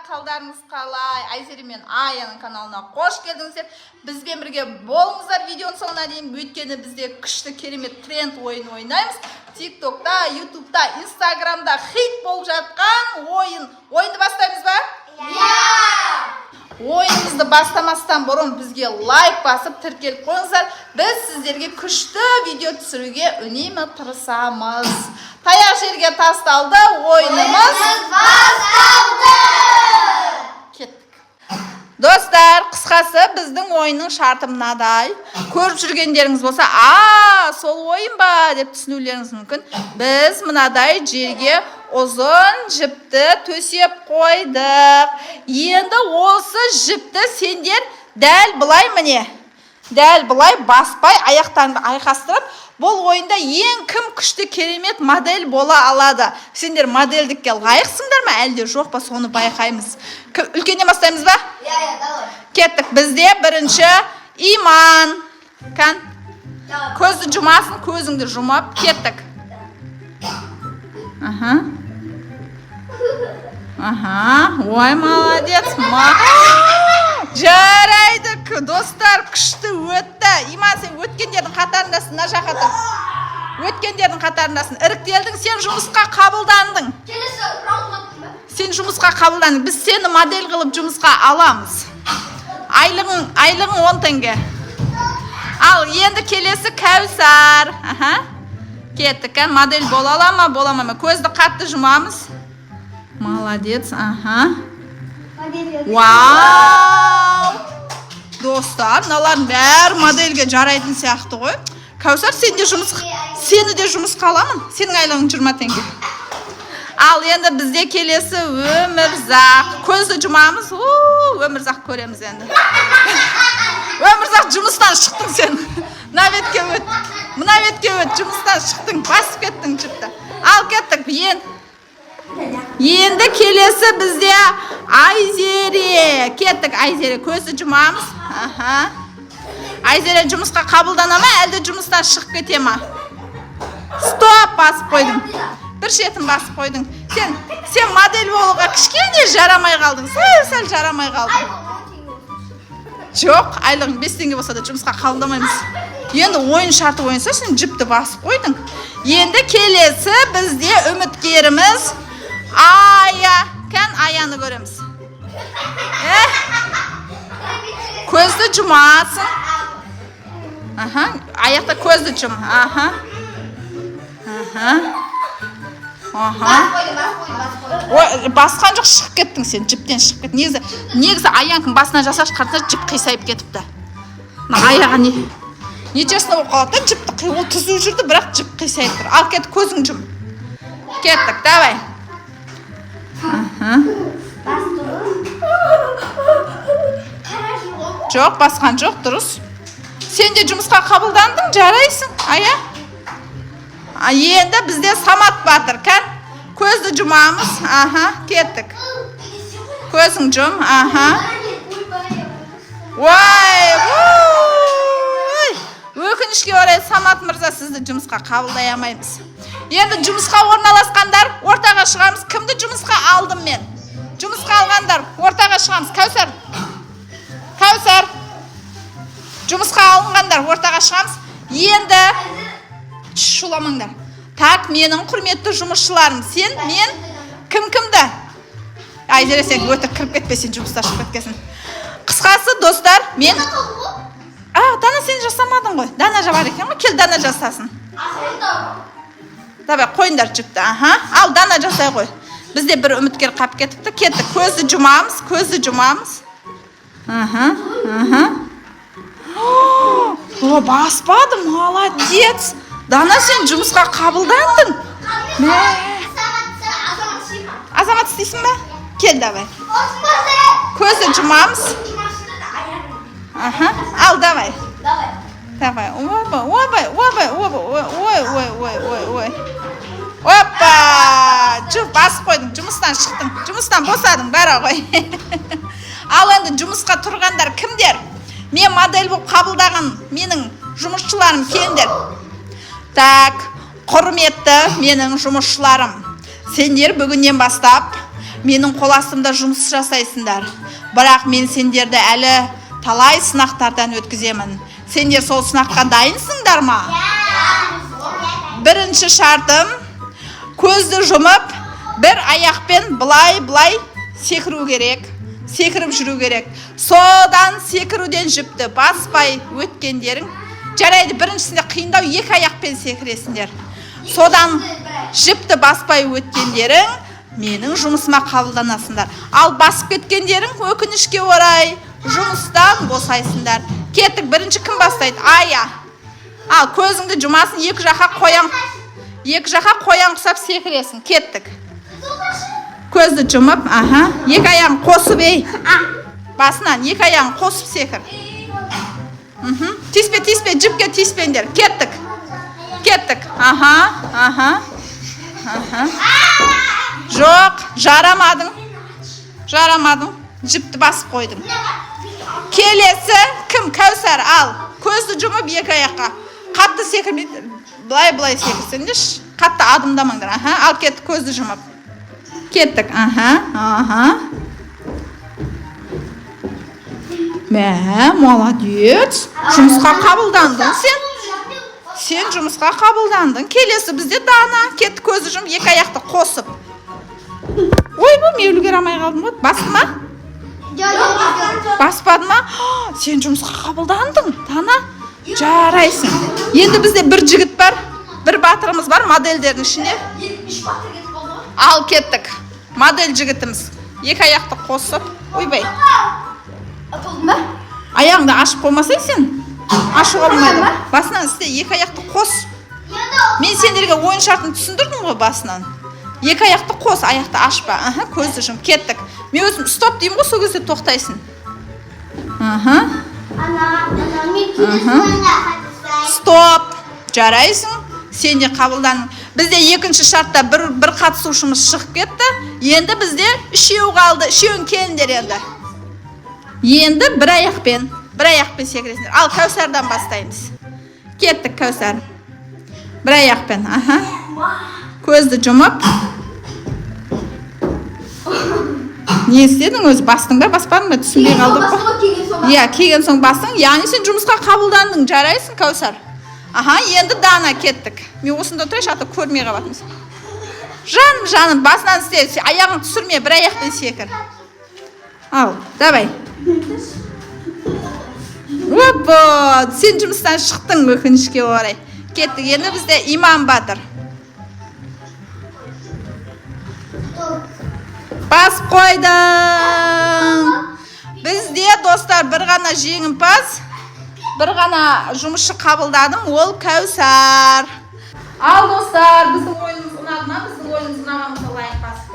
қалдарыңыз қалай? Айзере мен Аяның каналына қош келдіңіздер. Бізбен бірге болыңыздар видеоның соңына дейін. Өйткені бізде күшті керемет тренд ойын ойнаймыз. TikTok'та, YouTube'та, Instagram'да хит болып жатқан ойынды бастаймыз ба? Ойынымызды бастамастан бұрын бізге лайк басып тіркеліп қойыңыздар. Біз сіздерге күшті видео түсіруге үнемі тырысамыз. Таяқ жерге тасталды, ойынымыз басталды. Кеттік. Достар, қысқасы біздің ойынның шарты мынадай. Көріп жүргендеріңіз болса, сол ойын ба деп түсінулеріңіз мүмкін. Біз мынадай жерге ұзын жіпті төсеп қойдық. Енді осы жіпті сендер дәл былай міне. Дәл былай баспай аяқтарыңды айқастырып, бұл ойында ең кім күшті керемет модель бола алады. Сендер модельдікке лайықсыңдар ма, әлде жоқ па, соны байқаймыз. Үлкеннен бастаймыз ба? Кеттік. Бізде бірінші Иман. Көзді жұмасын, көзіңді жұмап кеттік. Ой, молодец. Жарайды, достар, күшті өтті. Иман, сен өткендердің қатарындасың, мына жаққа тұр. Өткендердің қатарындасың. Іріктелдің, сен жұмысқа қабылдандың. Сен жұмысқа қабылдандың. Біз сені модель қылып жұмысқа аламыз. Айлығың 10 теңге. Ал, енді келесі Кәусар. Кеттік, модель бола ала ма, бола ма? Көзді қатты жұмамыз. Молодец, Вау! Достар, мыналардың бәрі модельге жарайтын сияқты ғой. Кәусар, сені де жұмысқа аламын. Сенің айлығың 20 теңге. Ал енді бізде келесі Өмірзақ. Көзді жұмамыз. Өмірзақ көреміз енді. Өмірзақ, жұмыстан шықтың сен. Мына бетке өт, жұмыстан шықтың, басып кеттің жіпті. Ал кеттік, енді келесі бізде Айзере. Кеттік, Айзере, көзді жұмамыз. Айзере жұмысқа қабылдана ма, әлде жұмыстан шығып кете ма? Стоп, басып қойдың. Бір шетін басып қойдың. Сен модель болуға кішкене жарамай қалдың. Сәл жарамай қалдың. Жоқ, айлығың 5 теңге болса да жұмысқа қабылдамаймыз. Енді ойын шарты ойынса, сен жіпті басып қойдың. Енді келесі бізде үміткеріміз Ая. Аяны көреміз. Көзді жұмасың. Аяқта көзді жұм. Басқан жоқ, шығып кеттің сен, жіптен шығып кеттің. Негізі аяңкың басына жасаш қартына жіп қисайып кетіпті. Аяға нечесіне болып қалады, жіпті қиыл түзу жүрді, бірақ жіп қисайып тұр. Ал кеттік, көзің жұм. Кеттік, давай. Жоқ, басқан жоқ, дұрыс. Сен де жұмысқа қабылдандың, жарайсың, Ая. Енді бізде Самат Батыр. Көзді жұмамыз. Кеттік. Көзің жұм. Өкінішке орай, Самат мырза, сізді жұмысқа қабылдай алмаймыз. Енді жұмысқа орналасқандар, ортаға шығамыз. Кімді жұмысқа алдым мен? Жұмысқа алғандар, ортаға шығамыз. Кәусар. Жұмысқа алынғандар, ортаға шығамыз. Енді шуламаңдар. Так, менің құрметті жұмысшыларым. Сен, мен, кім-кімді? Айзере, сен өтіп кіріп кетпесен, жұмыста шығып кеткесін. Қысқасы, достар, мен... Дана, сен жасамадың ғой. Дана жабар екен ғой, кел Дана жасасын. Давай, қойындар жіпті. Ал, Дана жасай ғой. Бізде бір үміткер қап кетіпті. Кеттік, көзді жұмамыз. Баспады, молодец. Дана, сен жұмысқа қабылдандың. Азамат істейсің ба? Кел, давай. Көзді жұмамыз. Ал, давай. Давай. Опа! Басып қойдың, жұмыстан шықтың. Жұмыстан босадың, бәрі ғой. Ал енді жұмысқа тұрғандар кімдер? Мен модель болып қабылдаған менің жұмысшыларым келіңдер. Так, құрметті менің жұмысшыларым. Сендер бүгіннен бастап менің қол астымда жұмыс жасайсыңдар. Бірақ мен сендерді әлі талай сынақтардан өткіземін. Сендер сол сынаққа дайынсыңдар ма? Бірінші шартым, көзді жұмып, бір аяқпен былай секіру керек. Секіріп жүру керек. Содан секіруден жіпті баспай өткендерің. Жарайды, біріншісінде қиындау, екі аяқпен секіресіңдер. Содан жіпті баспай өткендерің менің жұмысыма қабылданасыңдар. Ал басып кеткендерің өкінішке орай жұмыстан босайсыңдар. Кеттік, бірінші кім бастайды? Ая. Ал көзіңді жұмасын, екі жаққа қоян құсап секіресің. Кеттік. Көзді жұмып, екі аяғын қосып ей. Басынан екі аяғын қосып секір. Тиспе, жіпке тиспендер. Кеттік. Жоқ, жарамадың. Жіпті басып қойдың. Келесі кім? Кәусар, ал. Көзді жұмып екі аяққа. Қатты секірмейді. Былай секірсеңдер. Қатты адымдамаңдар. Ал кеттік, көзді жұмып. Кеттік, молодец. Жұмысқа қабылдандың сен. Сен жұмысқа қабылдандың. Келесі бізде Дана. Кеттік, көзді жұмып, екі аяқты қосып. Ой, бұл меуліге рамай қалдым ғой. Басты ма? Баспады ма? Сен жұмысқа қабылдандың, Дана. Жарайсың. Енді бізде бір жігіт бар. Бір батырымыз бар модельдердің ішінде. Ал кеттік. Модель жігітіміз. Екі аяқты қосып. Ойбай. Аяғыңды ашып қоймасай сен. Ашуға болмайды. Басынан істе, екі аяқты қос. Мен сендерге ойын шартын түсіндірдім ғой басынан. Екі аяқты қос, аяқты ашпа. Көзді жұмып. Кеттік. Мен өзім стоп деймін ғой, сол кезде тоқтайсың. Стоп. Жарайсың. Сен де қабылданың. Бізде екінші шартта бір қатысушымыз шығып кетті. Енді бізде үшеу қалды. Үшеуін келіңдер енді. Енді бір аяқпен секіресіңдер. Ал Кәусардан бастаймыз. Кеттік, Кәусар. Бір аяқпен. Көзді жұмып. Не істедің өзі? Бастың ба, баспадың ба? Түсінбей қалдық қой. Иә, келген соң бастың. Яғни сен жұмысқа қабылдандың. Жарайсың, Кәусар. Енді Дана кеттік. Мен осында тұрайшы, аты көрмей қалатымыз. Жаным, басынан істе. Аяғын түсірме, бір аяқпен секір. Ал, давай. Опа, сен жұмыстан шықтың өкінішке орай. Кеттік, енді бізде Иман Батыр. Басып қойдың. Бізде, достар, бір ғана жеңімпаз. Бір ғана жұмысшы қабылдадым, ол Кәусар. Ал достар, біздің ойынымыз ұнады ма? Біздің ойынымыз ұнағанымызға лайк басып